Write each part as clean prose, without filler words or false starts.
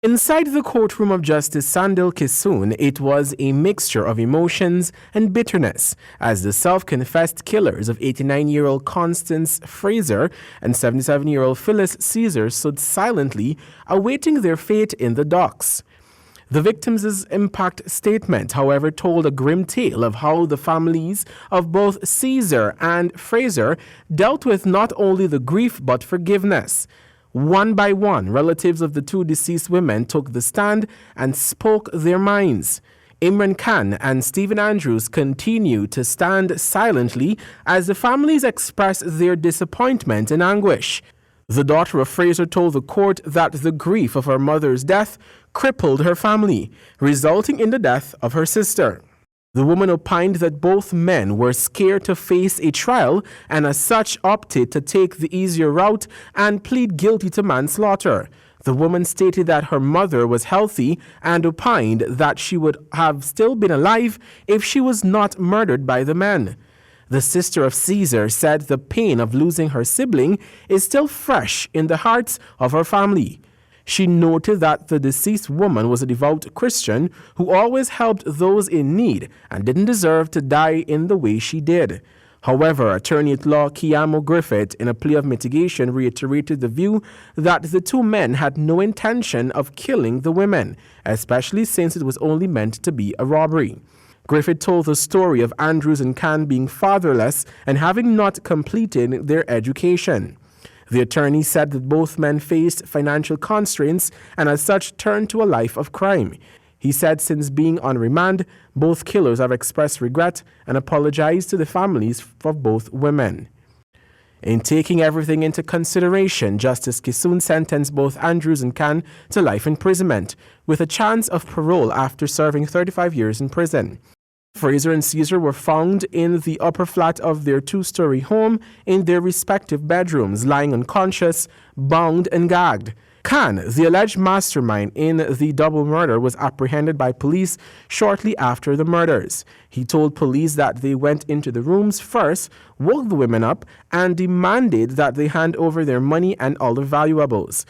Inside the courtroom of Justice Sandil Kisun, it was a mixture of emotions and bitterness as the self-confessed killers of 89-year-old Constance Fraser and 77-year-old Phyllis Caesar stood silently awaiting their fate in the docks. The victims' impact statement, however, told a grim tale of how the families of both Caesar and Fraser dealt with not only the grief but forgiveness. One by one, relatives of the two deceased women took the stand and spoke their minds. Imran Khan and Stephen Andrews continue to stand silently as the families express their disappointment and anguish. The daughter of Fraser told the court that the grief of her mother's death crippled her family, resulting in the death of her sister. The woman opined that both men were scared to face a trial and as such opted to take the easier route and plead guilty to manslaughter. The woman stated that her mother was healthy and opined that she would have still been alive if she was not murdered by the men. The sister of Caesar said the pain of losing her sibling is still fresh in the hearts of her family. She noted that the deceased woman was a devout Christian who always helped those in need and didn't deserve to die in the way she did. However, attorney-at-law Kiamo Griffith, in a plea of mitigation, reiterated the view that the two men had no intention of killing the women, especially since it was only meant to be a robbery. Griffith told the story of Andrews and Khan being fatherless and having not completed their education. The attorney said that both men faced financial constraints and as such turned to a life of crime. He said since being on remand, both killers have expressed regret and apologized to the families for both women. In taking everything into consideration, Justice Kisun sentenced both Andrews and Khan to life imprisonment, with a chance of parole after serving 35 years in prison. Fraser and Caesar were found in the upper flat of their two-story home in their respective bedrooms, lying unconscious, bound and gagged. Khan, the alleged mastermind in the double murder, was apprehended by police shortly after the murders. He told police that they went into the rooms first, woke the women up, and demanded that they hand over their money and all their valuables.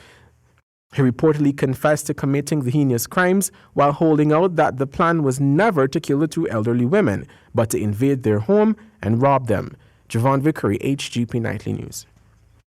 He reportedly confessed to committing the heinous crimes while holding out that the plan was never to kill the two elderly women, but to invade their home and rob them. Javon Vickery, HGP Nightly News.